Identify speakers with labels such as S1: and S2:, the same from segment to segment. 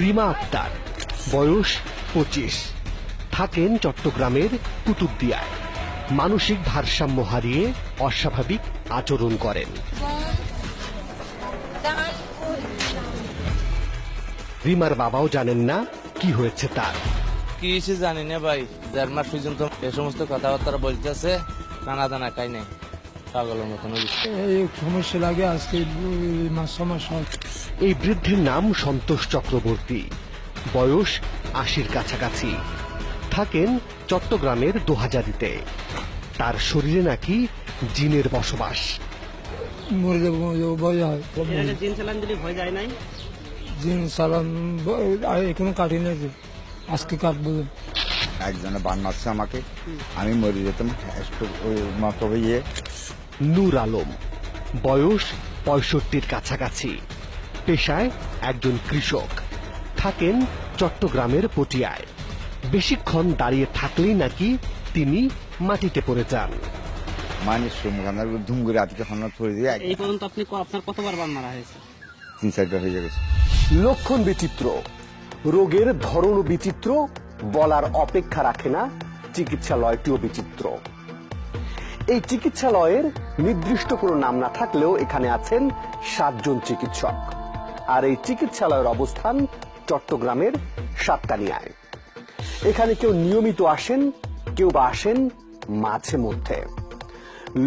S1: রিমা আক্তার, বয়স 25, থাকেন চট্টগ্রামের কুতুবদিয়ায়। মানসিক ভারসাম্য হারিয়ে অস্বাভাবিক আচরণ করেন। রিমার বাবাও জানেন না কি হয়েছে তার।
S2: কি হয়েছে জানি না ভাই, 1.5 মাস পর্যন্ত এ সমস্ত কথাবার্তা বলতেছে, নানা দানা খাই নাই, পাগলের মতন।
S3: এই সমস্যা লাগে আজকে সমস্যা।
S1: এই বৃদ্ধের নাম সন্তোষ চক্রবর্তী, বয়স 80-র কাছাকাছি, থাকেন চট্টগ্রামের দোহাজারিতে। তার শরীরে নাকি জিনের বসবাস।
S3: মরে যাবো ভয় হয়।
S4: জিন চালান যদি ভয় যায় নাই,
S3: জিন চালান এখনো কাটি না, আজকে কাটবো।
S5: একজনে বান মারছে আমাকে, আমি মরে যেতাম।
S1: নূর আলম, বয়স 65-র কাছাকাছি, পেশায় একজন কৃষক, থাকেন চট্টগ্রামের পটিয়ায়। বেশিক্ষণ দাঁড়িয়ে থাকলেই নাকি তিনি মাটিতে পড়ে যান।
S5: মানে ধুম করে আজকে পড়ে দিয়ে
S4: এই পর্যন্ত আপনার কতবার বান মারা হয়েছে?
S5: 3-4বার হয়ে গেছে।
S1: লক্ষণ বিচিত্র, রোগের ধরন বিচিত্র, বলার অপেক্ষা রাখে না, চিকিৎসালয়টিও বিচিত্র। এই চিকিৎসালয়ের নির্দিষ্ট কোনো নাম না থাকলেও এখানে আছেন 7 জন চিকিৎসক। আর এই চিকিৎসালয়ের অবস্থান চট্টগ্রামের সাতকানিয়ায়। এখানে কেউ নিয়মিত আসেন, কেউ বা আসেন মাঝে মধ্যে।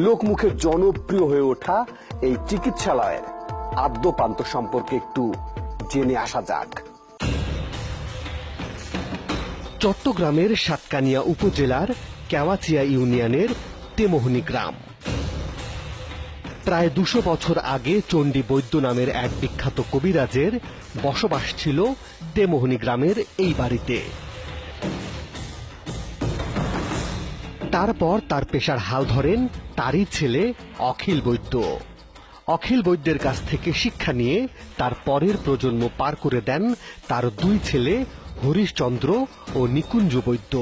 S1: লোকমুখে জনপ্রিয় হয়ে ওঠা এই চিকিৎসালয়ের আদ্যপান্ত সম্পর্কে একটু জেনে আসা যাক। চট্টগ্রামের সাতকানিয়া উপজেলার কেওয়াচিয়া ইউনিয়নের তেমোহনী গ্রাম। প্রায় 200 বছর আগে চণ্ডী বৈদ্য নামের এক বিখ্যাত কবিরাজের বসবাস ছিল তেমোহনী গ্রামের এই বাড়িতে। তারপর তার পেশার হাল ধরেন তারই ছেলে অখিল বৈদ্য। অখিল বৈদ্যের কাছ থেকে শিক্ষা নিয়ে তার পরের প্রজন্ম পার করে দেন তার 2 ছেলে হরিশচন্দ্র ও নিকুঞ্জ বৈদ্য।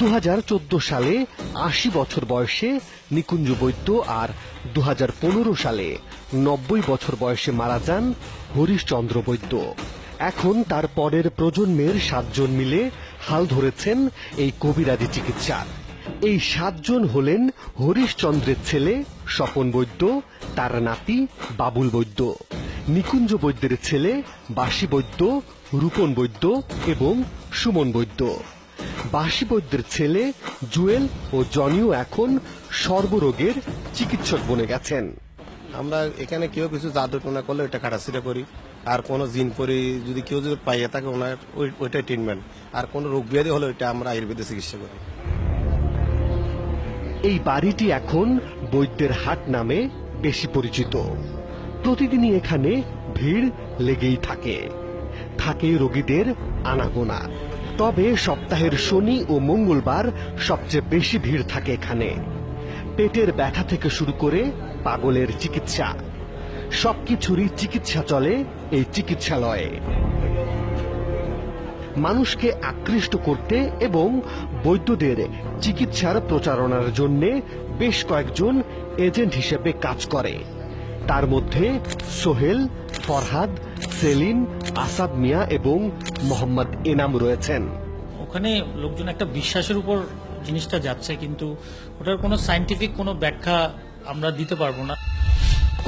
S1: 2014 সালে 80 বছর বয়সে নিকুঞ্জ বৈদ্য আর 2015 সালে 90 বছর বয়সে মারা যান হরিশচন্দ্র বৈদ্য। এখন তার পরের প্রজন্মের 7 জন মিলে হাল ধরেছেন এই কবিরাজি চিকিৎসার। এই 7 জন হলেন হরিশচন্দ্রের ছেলে স্বপন বৈদ্য, তার নাতি বাবুল বৈদ্য, নিকুঞ্জ বৈদ্যের ছেলে বাসি বৈদ্য, রূপন বৈদ্য এবং সুমন বৈদ্য। বাসি বৈদ্যের ছেলে জুয়েল ও জনিও এখন সর্বরোগের চিকিৎসক বনে গেছেন।
S6: আমরা এখানে কেউ কিছু জাদু টোনা করলে ওইটা কাটাছিটা করি, আর কোনো জিন পরি যদি কেউ যদি পাইয়ে থাকে ওনার ওইটাই ট্রিটমেন্ট, আর কোনো রোগ ব্যাধি হলে ওইটা আমরা আয়ুর্বেদে চিকিৎসা করি।
S1: এই বাড়িটি এখন বৈদ্যের হাট নামে বেশি পরিচিত। প্রতিদিনই এখানে ভিড় লেগেই থাকে, থাকে রোগীদের আনাগোনা। তবে সপ্তাহের শনি ও মঙ্গলবার সবচেয়ে বেশি ভিড় থাকে এখানে। পেটের ব্যথা থেকে শুরু করে পাগলের চিকিৎসা, সবকিছুরই চিকিৎসা চলে এই চিকিৎসালয়ে। মানুষকে আকৃষ্ট করতে এবং বৈদ্যদের চিকিৎসার প্রচারণার জন্য বেশ কয়েকজন এজেন্ট হিসেবে কাজ করে। তার মধ্যে সোহেল, ফরহাদ, সেলিম, আসাদ মিয়া এবং মোহাম্মদ এনাম রয়েছেন।
S7: ওখানে লোকজন একটা বিশ্বাসের উপর জিনিসটা যাচ্ছে, কিন্তু ওটার কোনো সায়েন্টিফিক কোনো ব্যাখ্যা আমরা দিতে পারবো না।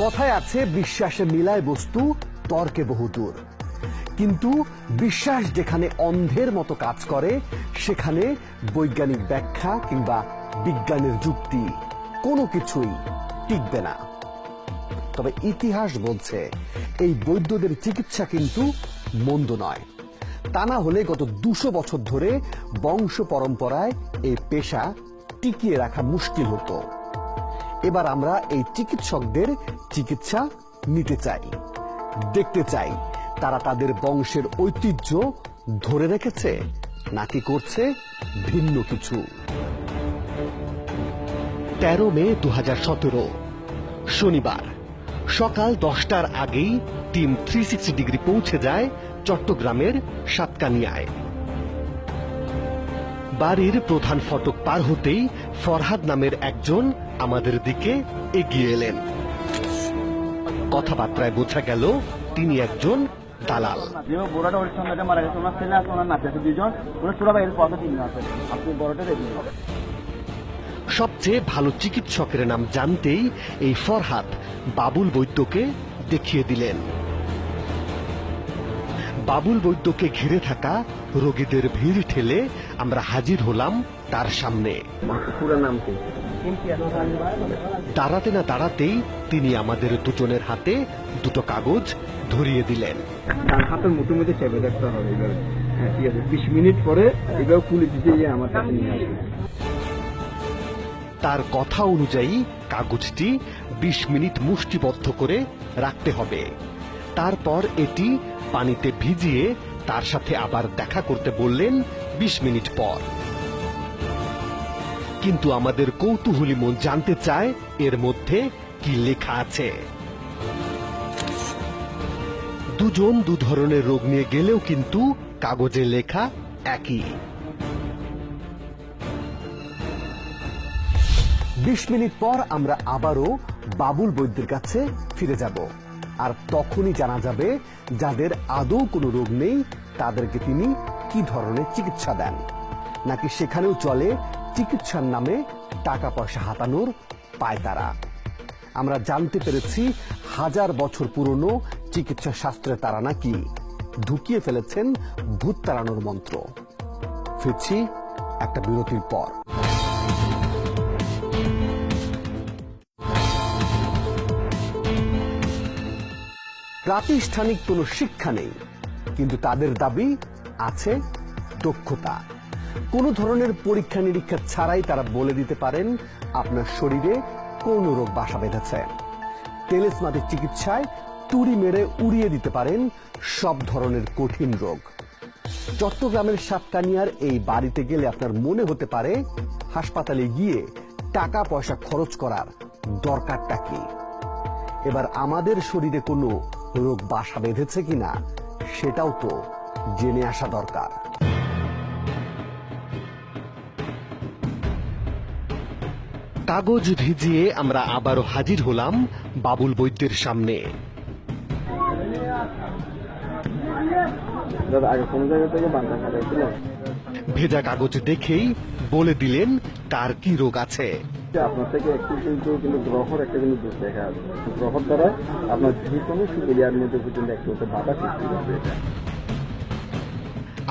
S1: কথায় আছে বিশ্বাসে মিলায় বস্তু, তর্কে বহুদূর। কিন্তু বিশ্বাস যেখানে অন্ধের মতো কাজ করে, সেখানে বৈজ্ঞানিক ব্যাখ্যা কিংবা বিজ্ঞানের যুক্তি কোনো কিছুই টিকবে না। তবে ইতিহাস বলছে এই বৈদ্যদের চিকিৎসা কিন্তু মন্দ নয়। তা না হলে গত 200 বছর ধরে বংশ পরম্পরায় এই পেশা টিকিয়ে রাখা মুশকিল হতো। এবার আমরা এই চিকিৎসকদের চিকিৎসা নিতে চাই, দেখতে চাই তারা তাদের বংশের ঐতিহ্য ধরে রেখেছে নাকি করছে ভিন্ন কিছু। 13 মে 2017 শনিবার সকাল 10টার আগেই টিম 360 ডিগ্রি পৌঁছে যায় চট্টগ্রামের সাতকানিয়ায়। বাড়ির প্রধান ফটক পার হতেই ফরহাদ নামের একজন আমাদের দিকে এগিয়ে এলেন। কথাবার্তায় বোঝা গেল তিনি একজন দালাল।
S8: যে বড়টা ওর সঙ্গে মারা গেছে, ওনার ছেলে আছে, ওনার নাতি আছে, দুজন, ওনার ছোট ভাইয়ের পথে তিন আছে, আপনি বড়টা রেডি হবে।
S1: সবচেয়ে ভালো চিকিৎসকের নাম জানতেই এই ফরহাদ বাবুল বৈদ্যকে দেখিয়ে দিলেন। বাবুল বৈদ্যকে ঘিরে থাকা রোগীদের ভিড় ঠেলে আমরা হাজির হলাম তার সামনে।
S8: পুরো নাম কি?
S1: দাঁড়াতে না দাঁড়াতেই তিনি আমাদের দুজনের হাতে দুটো কাগজ ধরিয়ে দিলেন।
S8: ডান হাতের মুঠোর মধ্যে চেপে রাখতে হবে এইভাবে। হ্যাঁ ঠিক আছে, 20 মিনিট পরে এইভাবে খুলে দিতে গিয়ে আমার কাছে নিয়ে আসবে।
S1: তার কথা অনুযায়ী কাগজটি 20 মিনিট মুষ্টিবদ্ধ করে রাখতে হবে। তারপর এটি পানিতে ভিজিয়ে তার সাথে আবার দেখা করতে বললেন 20 মিনিট পর। কিন্তু আমাদের কৌতূহলী মন জানতে চায় এর মধ্যে কি লেখা আছে। দুজন দু ধরনের রোগ নিয়ে গেলেও কিন্তু কাগজে লেখা একই। 20 মিনিট পর আমরা আবারও বাবুল বৈদ্যের কাছে ফিরে যাব, আর তখনই জানা যাবে যাদের আদৌ কোনো রোগ নেই তাদেরকে তিনি কি ধরনের চিকিৎসা দেন, নাকি সেখানেও চলে চিকিৎসার নামে টাকা পয়সা হাতানোর পায়তারা। আমরা জানতে পেরেছি 1000 বছর পুরনো চিকিৎসা শাস্ত্রে তারা নাকি ঢুকিয়ে ফেলেছেন ভূত তাড়ানোর মন্ত্র। ফিরছি একটা বিরতির পর। প্রাতিষ্ঠানিক কোনো শিক্ষা নেই, কিন্তু তাদের দাবি আছে দক্ষতা। কোনো ধরনের পরীক্ষা নিরীক্ষা ছাড়াই তারা বলে দিতে পারেন আপনার শরীরে কোন রোগ বাসা বেঁধেছে। তেলেসমাটির চিকিৎসায় তুড়ি মেরে উড়িয়ে দিতে পারেন সব ধরনের কঠিন রোগ। চট্টগ্রামের সাতকানিয়ার এই বাড়িতে গেলে আপনার মনে হতে পারে হাসপাতালে গিয়ে টাকা পয়সা খরচ করার দরকারটা কি। এবার আমাদের শরীরে কোনো রোগ বাসা বেঁধেছে কিনা সেটাও তো জেনে আসা দরকার। কাগজ ভিজিয়ে আমরা আবারও হাজির হলাম বাবুল বৈদ্যের সামনে।
S8: আগে কোন জায়গা থেকে বান্ধা খাইছিল?
S1: ভেজা কাগজ দেখেই বলে দিলেন কার কি রোগ আছে।
S8: আপনার থেকে একটু কিন্তু গ্রহর একটা কিন্তু দোষ দেখা আছে। গ্রহর দ্বারা আপনার যে কোনো সুবিধার মধ্যে পর্যন্ত একটু বাধা সৃষ্টি করবে।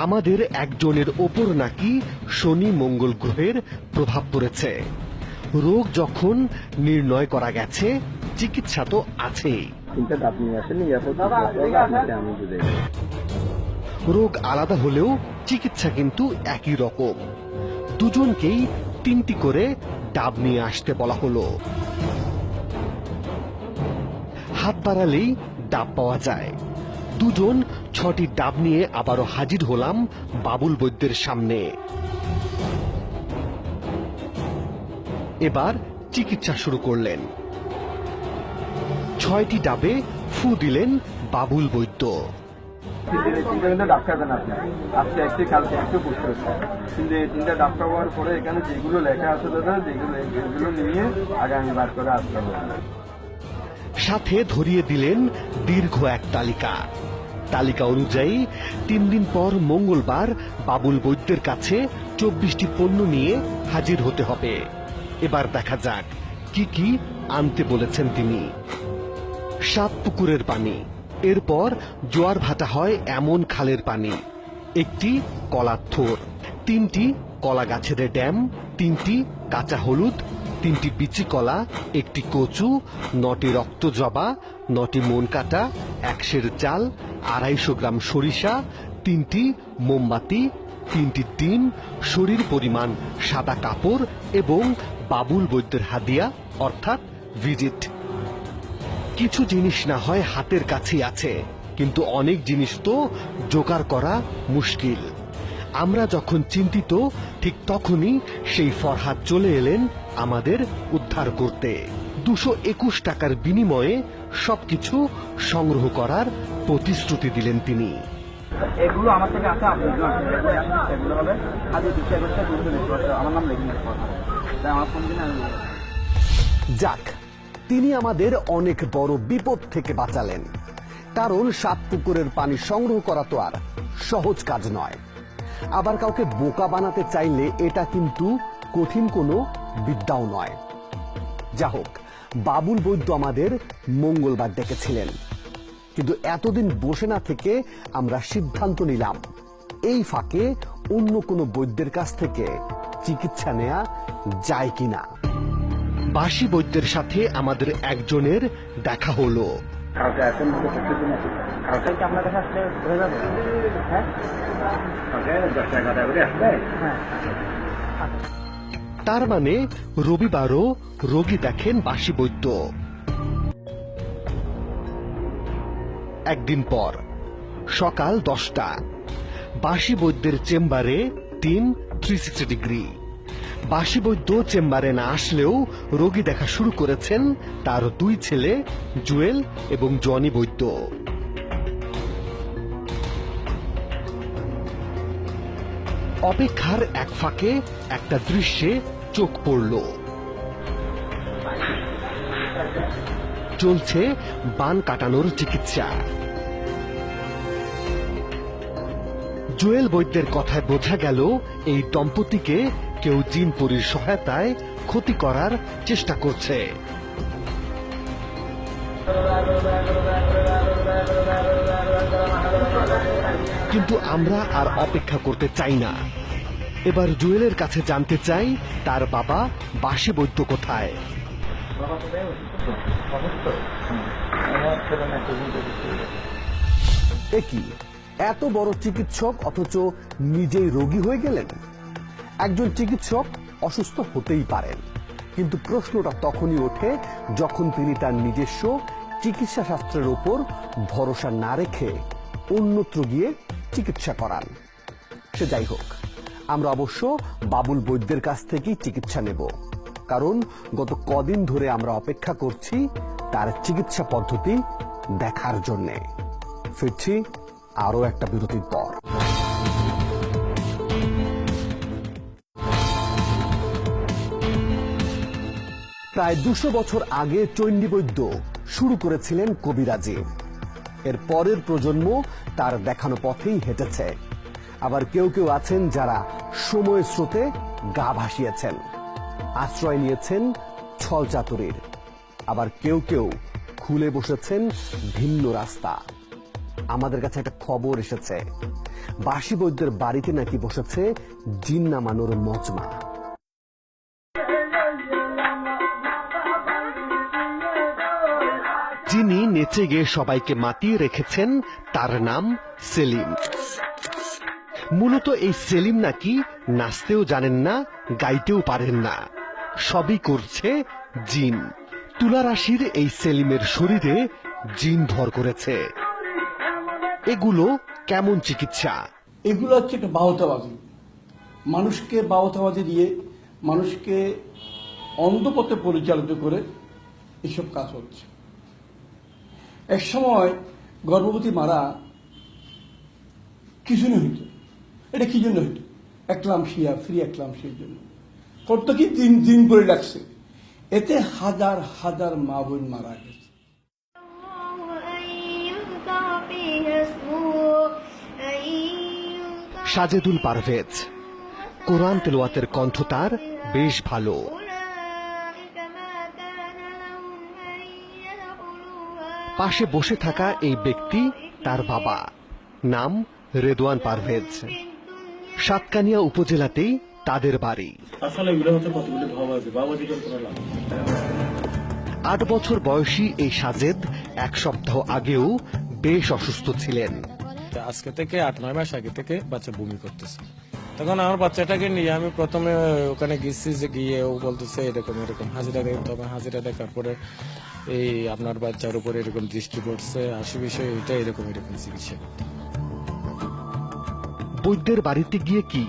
S1: আমাদের একজনের ওপর নাকি শনি মঙ্গল গ্রহের প্রভাব পড়েছে। রোগ যখন নির্ণয় করা গেছে, চিকিৎসা তো আছেই।
S8: চিন্তা আপনি আসেনি, আমি বুঝে
S1: রোগ আলাদা হলেও চিকিৎসা কিন্তু একই রকম। দুজনকেই 3টি করে ডাব নিয়ে আসতে বলা হলো। হাত বাড়ালেই ডাব পাওয়া যায়। দুজন 6টি ডাব নিয়ে আবারও হাজির হলাম বাবুল বৈদ্যের সামনে। এবার চিকিৎসা শুরু করলেন। 6টি ডাবে ফু দিলেন বাবুল বৈদ্য।
S8: কিন্তু ডাক্তার দেন আপনি আজকে একটি কালকে একটু বুঝতে হচ্ছে, কিন্তু এই 3টা ডাক্তার হওয়ার পরে এখানে যেগুলো লেখা আছে দাদা, যেগুলো নিয়ে আগে আমি বার করে আসতে হবে।
S1: সাথে ধরিয়ে দিলেন দীর্ঘ এক তালিকা। তালিকা অনুযায়ী 3 দিন পর মঙ্গলবার বাবুল বৈদ্যের কাছে 24টি পণ্য নিয়ে হাজির হতে হবে। এবার দেখা যাক কি কি আনতে বলেছেন তিনি। 7 পুকুরের পানি, এরপর জোয়ার ভাটা হয় এমন খালের পানি, একটি কলার থোর, 3টি কলা গাছের ড্যাম, 3টি কাঁচা হলুদ, 3টি বিচি কলা, একটি কচু, 9টি রক্ত জবা, 9টি মন কাটা, 1 সের চাল, 250 গ্রাম সরিষা, 3টি মোমবাতি, 3টি ডিম, শরীর পরিমাণ সাদা কাপড় এবং বাবুল বৈদ্যের হাদিয়া অর্থাৎ ভিজিট। কিছু জিনিস না হয় হাতের কাছেই আছে, কিন্তু অনেক জিনিস তো জোগাড় করা মুশকিল। আমরা যখন চিন্তিত, ঠিক তখনই সেই ফরহাদ চলে এলেন আমাদের উদ্ধার করতে। 221 টাকার বিনিময়ে সবকিছু সংগ্রহ করার প্রতিশ্রুতি দিলেন তিনি।
S8: এগুলো আমার থেকে আছে, আপনি এগুলো হবে আমার নাম লেখেন, আমার ফোন দিন।
S1: যাক, তিনি আমাদের অনেক বড় বিপদ থেকে বাঁচালেন। কারণ 7 পুকুরের পানি সংগ্রহ করা তো আর সহজ কাজ নয়। আবার কাউকে বোকা বানাতে চাইলে এটা কিন্তু কঠিন কোনো বিদ্যাও নয়। যা হোক, বাবুল বৈদ্য আমাদের মঙ্গলবার ডেকেছিলেন, কিন্তু এতদিন বসে না থেকে আমরা সিদ্ধান্ত নিলাম এই ফাঁকে অন্য কোনো বৈদ্যের কাছ থেকে চিকিৎসা নেওয়া যায় কিনা। বাসি বৈদ্যের সাথে আমাদের একজনের দেখা হলো।
S8: কালকে আসেন, কালকে কি আপনার কাছে আসলে হয়ে যাবে? হ্যাঁ, কালকে 10-11 করে আসবে। হ্যাঁ,
S1: তার মানে রবিবারও রোগী দেখেন বাসি বৈদ্য। একদিন পর সকাল 10টা, বাসি বৈদ্যের চেম্বারে টিম 360 ডিগ্রি। বাসি বৈদ্য চেম্বারে না আসলেও রোগী দেখা শুরু করেছেন তার 2 ছেলে জুয়েল এবং জনি বৈদ্য। অপেক্ষার এক ফাঁকে একটা দৃশ্যে চোখ পড়ল। চলছে বান কাটানোর চিকিৎসা। জুয়েল বৈদ্যের কথায় বোঝা গেল এই দম্পতিকে কেউ জিনপরির সহায়তায় ক্ষতি করার চেষ্টা করছে। কিন্তু আমরা আর অপেক্ষা করতে চাই না। এবার জুয়েলের কাছে জানতে চাই তার বাবা বাসি বৈদ্য কোথায়। একই এত বড় চিকিৎসক অথচ নিজেই রোগী হয়ে গেলেন। একজন চিকিৎসক অসুস্থ হতেই পারেন, কিন্তু প্রশ্নটা তখনই ওঠে যখন তিনি তার নিজস্ব চিকিৎসা শাস্ত্রের উপর ভরসা না রেখে অন্যত্র গিয়ে চিকিৎসা করান। সে যাই হোক, আমরা অবশ্য বাবুল বৈদ্যের কাছ থেকেই চিকিৎসা নেব, কারণ গত কদিন ধরে আমরা অপেক্ষা করছি তার চিকিৎসা পদ্ধতি দেখার জন্যে। ফিরছি আরো একটা বিরতির পর। প্রায় 200 বছর আগে চণ্ডী বৈদ্য শুরু করেছিলেন কবিরাজি। এর পরের প্রজন্ম তার দেখানো পথেই হেঁটেছে। আবার কেউ কেউ আছেন যারা সময়ের স্রোতে গা ভাসিয়েছেন, আশ্রয় নিয়েছেন ছল চাতুরীর। আবার কেউ কেউ খুলে বসেছেন ভিন্ন রাস্তা। আমাদের কাছে একটা খবর এসেছে, বাসি বৈদ্যের বাড়িতে নাকি বসেছে জিন নামানোর মজমা। যিনি নেচে গিয়ে সবাইকে মাতিয়ে রেখেছেন তার নাম সেলিম। মূলত এই সেলিম নাকি নাচতেও জানেন না, গাইতেও পারেন না, সবই করছে জিন। তুলা রাশির এই সেলিমের শরীরে জিন ভর করেছে। এগুলো কেমন চিকিৎসা?
S9: এগুলো হচ্ছে একটা বাহতাবাজি। মানুষকে বাহতাবাজি দিয়ে মানুষকে অন্ধপথে পরিচালিত করে এসব কাজ হচ্ছে। এক সময় গর্ভবতী মারা কি জন্য হইত? এটা কি জন্য হইত? একলামশিয়া, ফ্রি একলামশিয়ার জন্য করতো কি দিন করে রাখছে। এতে হাজার হাজার মা বোন মারা গেছে।
S1: সাজেদুল পারভেজ, কোরআন তেলাওয়াতের কণ্ঠ তার বেশ ভালো। পাশে বসে থাকা এই ব্যক্তি তার বাবা, নাম রেদওয়ান পারভেজ। সাতকানিয়া উপজেলাতেই তাদের বাড়ি। 8 বছর বয়সী এই সাজেদ 1 সপ্তাহ আগেও বেশ অসুস্থ ছিলেন।
S10: আজকে থেকে 8-9 মাস আগে থেকে বাচ্চা বমি করতেছে। তখন আমার বাচ্চাটাকে নিয়ে আমি প্রথমে ওখানে গেছি, যে গিয়ে ও বলতেছে এরকম এরকম হাজিরা দেন। তখন হাজিরা দেখার পরে এই আপনার বাচ্চার উপরে এরকম দৃষ্টি পড়ছে, আসি বিষয় এটা এরকম চিকিৎসা করতে।
S1: বৈদ্যের বাড়িতে গিয়ে কি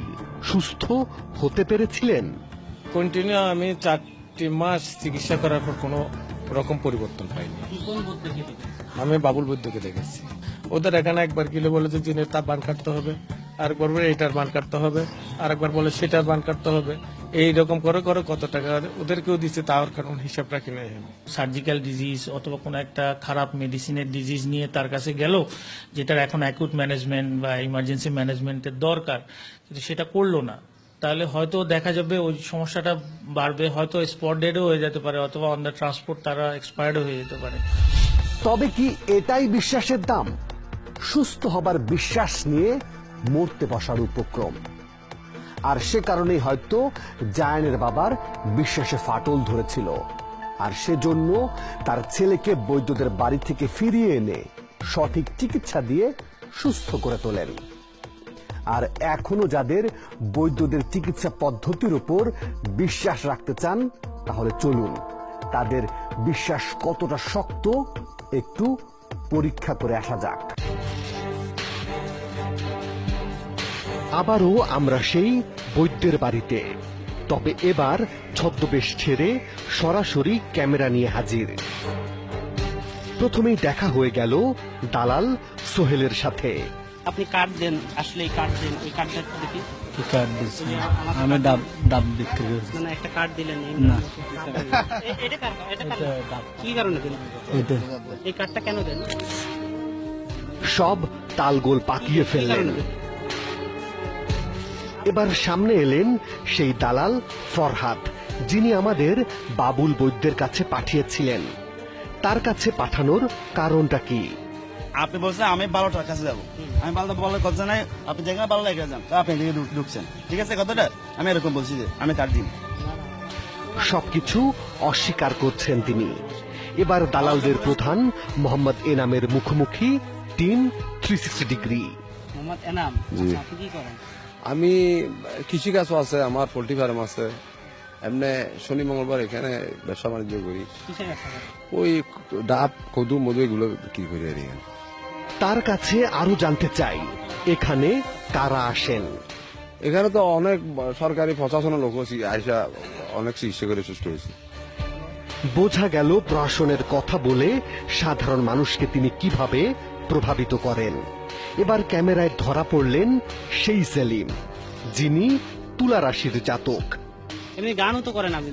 S1: সুস্থ হতে পেরেছিলেন?
S10: কন্টিনিউ আমি 4টি মাস চিকিৎসা করার পর কোনো রকম পরিবর্তন পাইনি। আমি বাবুল বৈদ্যকে দেখেছি। ওদের এখানে একবার গেলে বলে যে জিনের তার বান কাটতে হবে, আরেকবার বলে এটার বান কাটতে হবে, আরেকবার বলে সেটার বান কাটতে হবে। এইরকম করে করে কত টাকা ওদেরকেও দিচ্ছে, তার কারণ হিসাব রাখি নাই আমি।
S7: সার্জিক্যাল ডিজিজ অথবা কোনো একটা খারাপ মেডিসিনের ডিজিজ নিয়ে তার কাছে গেল, যেটার এখন অ্যাকুট ম্যানেজমেন্ট বা ইমার্জেন্সি ম্যানেজমেন্টের দরকার, কিন্তু সেটা করলো না, তাহলে হয়তো দেখা যাবে ওই সমস্যাটা বাড়বে, হয়তো স্পট ডেডও হয়ে যেতে পারে, অথবা অন দ্য ট্রান্সপোর্ট তারা এক্সপায়ার্ডও হয়ে যেতে পারে।
S1: তবে কি এটাই বিশ্বাসের দাম? সুস্থ হবার বিশ্বাস নিয়ে মরতে বসার উপক্রম। আর সে কারণেই হয়তো জায়ানের বাবার বিশ্বাসে ফাটল ধরেছিল, আর সেজন্য তার ছেলেকে বৈদ্যদের বাড়ি থেকে ফিরিয়ে এনে সঠিক চিকিৎসা দিয়ে সুস্থ করে তোলেন। আর এখনো যাদের বৈদ্যদের চিকিৎসা পদ্ধতির উপর বিশ্বাস রাখতে চান, তাহলে চলুন তাদের বিশ্বাস কতটা শক্ত একটু পরীক্ষা করে আসা যাক। আবারও আমরা সেই বৈদ্যের বাড়িতে, তবে এবার ছদ্মবেশ ছেড়ে সরাসরি ক্যামেরা নিয়ে হাজির। প্রথমেই দেখা হয়ে গেল দালাল সোহেলের সাথে।
S4: আপনি কার্ড দেন, আসলে এই কার্ড দেন, ওই কার্ডটা একটু দেখি।
S3: কি কার্ড দিচ্ছি? আমি ডাব বিক্রি করছি।
S4: মানে একটা কার্ড দিলেন
S3: না।
S4: এটা কি কারণে দেন? এই কার্ডটা কেন দেন?
S1: সব তালগোল পাকিয়ে ফেললেন। এবার সামনে এলেন সেই দালাল ফরহাদ, যিনি আমাদের বাবুল বৈদ্যের কাছে পাঠিয়েছিলেন। তার কাছে পাঠানোর কারণটা কি?
S11: আপনি বলছেন আমি 12টার কাছে যাবো, আমি 12টা বলার কথা নাই, আপনি যেখানে 12 লেগে যান, তো আপনি এদিকে ঢুকছেন, ঠিক আছে কথাটা? আমি এরকম বলছি যে আমি কার্ড দিন।
S1: সবকিছু অস্বীকার করছেন তিনি। এবার দালালদের প্রধান মোহাম্মদ এনামের মুখোমুখি টিম 360 ডিগ্রি।
S4: মোহাম্মদ এনাম, আপনি কি করেন?
S6: আমি কৃষিকাজ আছে, আমার পোল্ট্রি ফার্ম আছে, এমনি শনি মঙ্গলবার এখানে ব্যবসা বাণিজ্য করি।
S4: কিসের ব্যবসা করেন?
S6: ওই ডাব কদু মধু এগুলো বিক্রি করি আর এখানে।
S1: তার কাছে আরো জানতে চাই এখানে কারা আসেন।
S6: এখানে তো অনেক সরকারি প্রশাসনের লোক আইসা অনেক চিকিৎসা করে সুস্থ হয়েছে।
S1: বোঝা গেল প্রশাসনের কথা বলে সাধারণ মানুষকে তিনি কিভাবে প্রভাবিত করেন। এবার ক্যামেরায় ধরা পড়লেন সেই সেলিম, যিনি তুলা রাশির জাতক।
S4: এমনি গানও তো করেন আপনি?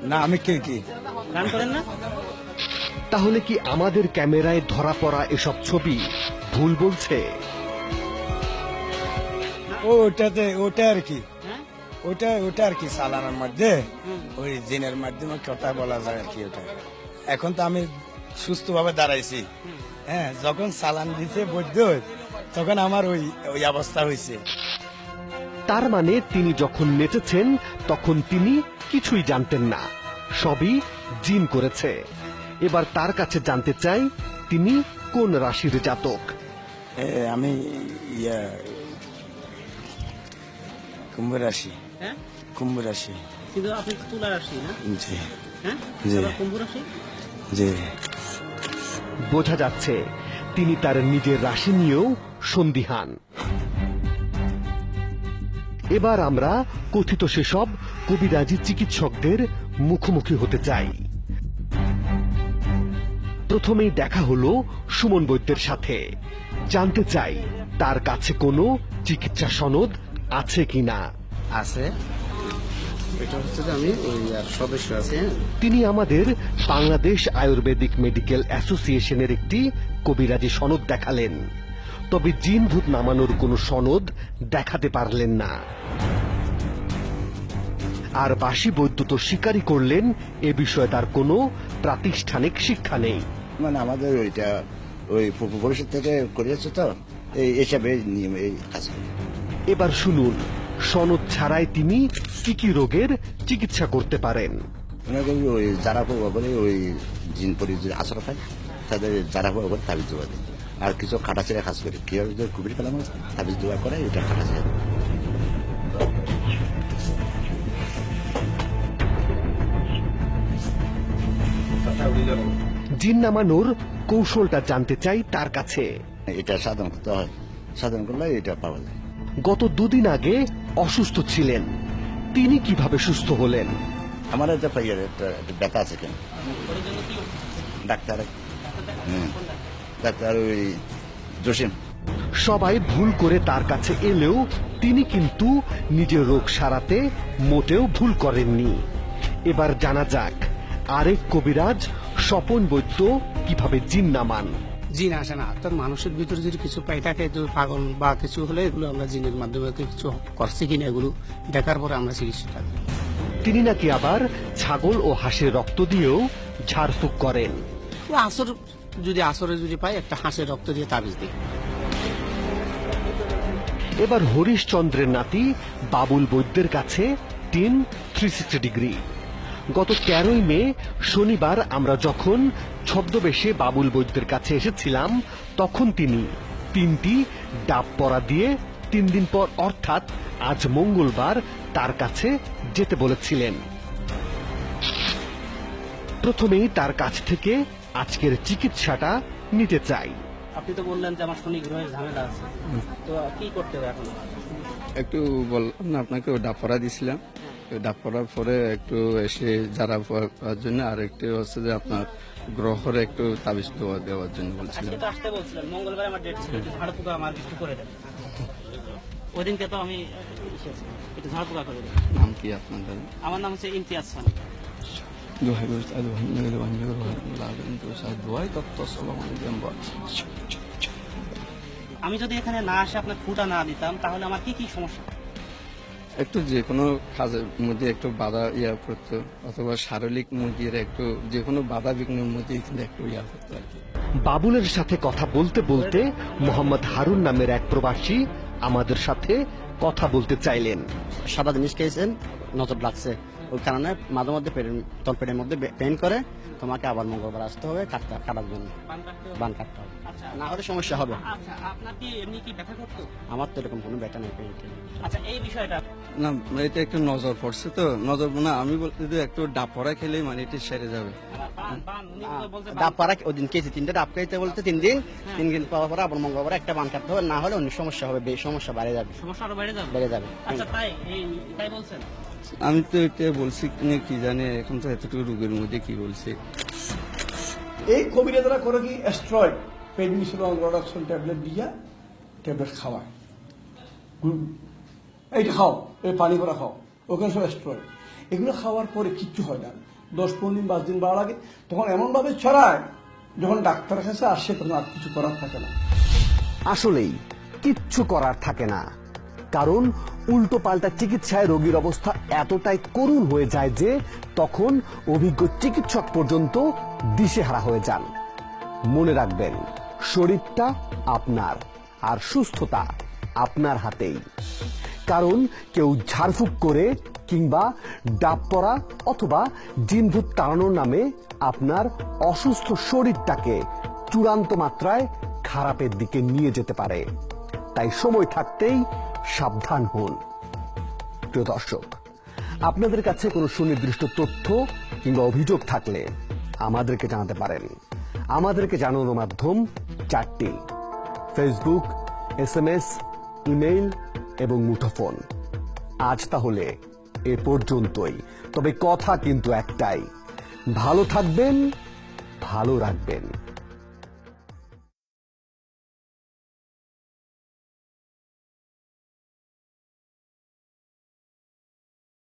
S3: না, আমি কি
S4: গান করেন না?
S1: তাহলে কি আমাদের ক্যামেরায় ধরা পড়া এসব ছবি ভুল বলছে?
S3: ওটা আর কি,
S4: হ্যাঁ,
S3: ওটা আর কি সালানের মধ্যে ওই জিনের মাধ্যমে কথা বলা যায় আর কি। ওটা এখন তো আমি সুস্থভাবে দাঁড়াইছি, হ্যাঁ, যখন সালান দিছে বৈদ্য তখন আমার ওই অবস্থা হয়েছে।
S1: তার মানে তিনি যখন নেচেছেন তখন তিনি কিছুই জানতেন না, সবই জিন করেছে। এবার তার কাছে জানতে চাই তিনি কোন রাশির জাতক।
S3: আমি কুম্ভ রাশি।
S4: হ্যাঁ,
S3: কুম্ভ রাশি।
S4: কিন্তু আপনি তুলা রাশি না?
S3: জি
S4: হ্যাঁ,
S3: জি।
S4: আবার কুম্ভ রাশি?
S3: জি।
S1: বোঝা যাচ্ছে তিনি তার নিজের রাশি নিয়েও সন্দিহান। এবার আমরা কথিত সেসব কবিরাজি চিকিৎসকদের মুখোমুখি হতে চাই। প্রথমেই দেখা হলো সুমন বৈদ্যের সাথে। জানতে চাই তার কাছে কোনো চিকিৎসা সনদ আছে কিনা।
S6: আছে, এটা হচ্ছে যে আমি ওই আর সদস্য আছি।
S1: তিনি আমাদের বাংলাদেশ আয়ুর্বেদিক মেডিকেল অ্যাসোসিয়েশনের একটি কবিরাজি সনদ দেখালেন, তবে জিন ভূত নামানোর কোনো সনদ দেখাতে পারলেন না। আর বাসি বৈদ্য তো স্বীকারই করলেন এ বিষয়ে তার কোনো প্রাতিষ্ঠানিক শিক্ষা নেই।
S5: মানে আমাদের ওইটা ওই ভবিষ্যৎ থেকে করিয়েছে, তো এই হিসাবে নিয়মে এই কাজ করে।
S1: এবার শুনুন সনদ ছাড়াই তিনি কি কি রোগের চিকিৎসা করতে পারেন।
S5: মনে করি ওই যারা করে ওই জিন পরি যদি আশ্রয় পায় তাদের যারা করে তাবিজ দেওয়া দেয়, আর কিছু খাটাছেড়া কাজ করে কেউ যদি কুবির কালাম তাবিজ দেওয়া করে, এটা খাটাছেড়া।
S1: জিন নামানোর কৌশলটা জানতে চাই তার কাছে।
S5: এটা সাধন করতে হয়, সাধন করলে এটা পাওয়া যায়।
S1: গত দুদিন আগে অসুস্থ ছিলেন, তিনি কিভাবে সুস্থ হলেন?
S5: আমার একটা পাইয়ার একটা ব্যথা আছে কেন ডাক্তার, ডাক্তার ওই জসিম।
S1: সবাই ভুল করে তার কাছে এলেও তিনি কিন্তু নিজের রোগ সারাতে মোটেও ভুল করেননি। এবার জানা যাক আরেক কবিরাজ স্বপন বৈদ্য কিভাবে জিন নামান।
S4: জিন আসে না, তোর মানুষের ভিতরে যদি কিছু পাই থাকে, পাগল বা কিছু হলে এগুলো আমরা জিনের মাধ্যমে কিছু করছি কিনা এগুলো দেখার পরে আমরা চিকিৎসা করি।
S1: তিনি নাকি আবার ছাগল ও হাঁসের রক্ত দিয়েও ঝাড়ফুঁক করেন।
S4: আসরে যদি পাই একটা হাঁসের রক্ত দিয়ে তাবিজ দিই।
S1: এবার হরিশচন্দ্রের নাতি বাবুল বৈদ্যের কাছে টিম 360 ডিগ্রি। গত 13ই মে শনিবার আমরা যখন ছদ্মবেশে বাবুল বৈদ্যের কাছে এসেছিলাম, তখন তিনি 3টি ডাব পরা দিয়ে 3 দিন পর অর্থাৎ আজ মঙ্গলবার তার কাছে যেতে বলেছিলেন। প্রথমেই তার কাছ থেকে আজকের চিকিৎসাটা নিতে চাই।
S4: আপনি তো বললেন যে আমার শনি গ্রহের ঝামেলা আছে, তো কি করতে হবে এখন?
S8: একটু বললাম না আপনাকে, ডাব পরা দিয়েছিলাম। ডাব পরার পরে একটু এসে যারা পড়ার জন্য, আর একটু হচ্ছে যে আপনার গ্রহের একটু তাবিজ দেওয়ার জন্য বলছিলাম।
S4: আজকে তো আসতে বলছিলেন, মঙ্গলবার আমার ডেট ছিল, একটু ঝাড় পোকা আমার একটু করে দেন। ওই দিনকে তো আমি একটু ঝাড় পোকা করে দেন।
S8: নাম কি আপনাদের?
S4: আমার নাম হচ্ছে ইমতিয়াজ খান। আমি যদি এখানে না আসে আপনার ফুটা না দিতাম তাহলে আমার কি কি সমস্যা?
S8: একটু যে কোনো কাজের মধ্যে একটু বাধা করতো, অথবা শারীরিক মধ্যে একটু যে কোনো বাধা বিঘ্নের মধ্যে কিন্তু একটু করতো আর কি।
S1: বাবুলের সাথে কথা বলতে বলতে মোহাম্মদ হারুন নামের এক প্রবাসী আমাদের সাথে কথা বলতে চাইলেন।
S12: সাদা জিনিস খেয়েছেন, নজর লাগছে, ওই কারণে মাঝে মধ্যে তলপেটের মধ্যে পেন করে, তোমাকে আবার মঙ্গলবার আসতে হবে কাটার জন্য, বান কাটতে হবে, না হলে সমস্যা হবে।
S4: আপনার কি এমনি কি ব্যথা করতো?
S12: আমার তো এরকম কোনো ব্যথা নেই, পেন।
S4: আচ্ছা, এই বিষয়টা
S8: না, এটা একটু নজর পড়ছে তো, নজর না, আমি বলতে যে একটু ডাব পরা খেলেই মানে এটা সেরে যাবে।
S12: ডাব পাড়া ওই দিন খেয়েছি, 3টা ডাব খাইতে বলতে 3 দিন পাওয়ার পরে আবার মঙ্গলবার একটা বান কাটতে হবে, না হলে অন্য সমস্যা হবে, সমস্যা বেড়ে যাবে,
S4: সমস্যা আরো
S12: বেড়ে যাবে।
S4: আচ্ছা, তাই বলছেন?
S8: আমি তো এটা বলছি কি জানি, এখন তো এতটুকু রোগের মধ্যে কি বলছি।
S9: এই কবিরাজরা করে কি অ্যাস্ট্রয়েড পেডমিসিন অঙ্গরাকশন ট্যাবলেট দিয়া ট্যাবলেট খাওয়ায়, এইটা খাও, এই পানি ভরা খাও, ওখানে সব অ্যাস্ট্রয়েড। এগুলো খাওয়ার পরে কিচ্ছু হয় না, 10-15 দিন 5 দিন বাড়া লাগে, তখন এমনভাবে ছড়ায় যখন ডাক্তার কাছে আসে তখন আর কিছু করার থাকে না।
S1: আসলেই কিচ্ছু করার থাকে না, কারণ উল্টো পাল্টা চিকিৎসায় রোগীর অবস্থা এতটাই করুণ হয়ে যায় যে তখন অভিজ্ঞ চিকিৎসক পর্যন্ত দিশেহারা হয়ে যান। মনে রাখবেন, শরীরটা আপনার আর সুস্থতা আপনার হাতেই। কারণ কেউ ঝাড়ফুঁক করে কিংবা ডাব পরা অথবা জিনভূত তাড়ানোর নামে আপনার অসুস্থ শরীরটাকে চূড়ান্ত মাত্রায় খারাপের দিকে নিয়ে যেতে পারে। তাই সময় থাকতেই সাবধান হন। প্রিয় দর্শক, আপনাদের কাছে কোনো সুনির্দিষ্ট তথ্য কিংবা অভিযোগ থাকলে আমাদেরকে জানাতে পারেন। আমাদেরকে জানানোর মাধ্যম 4টি: ফেসবুক, SMS, ইমেইল এবং মুঠোফোন। আজ তাহলে এ পর্যন্তই, তবে কথা কিন্তু একটাই, ভালো থাকবেন, ভালো রাখবেন।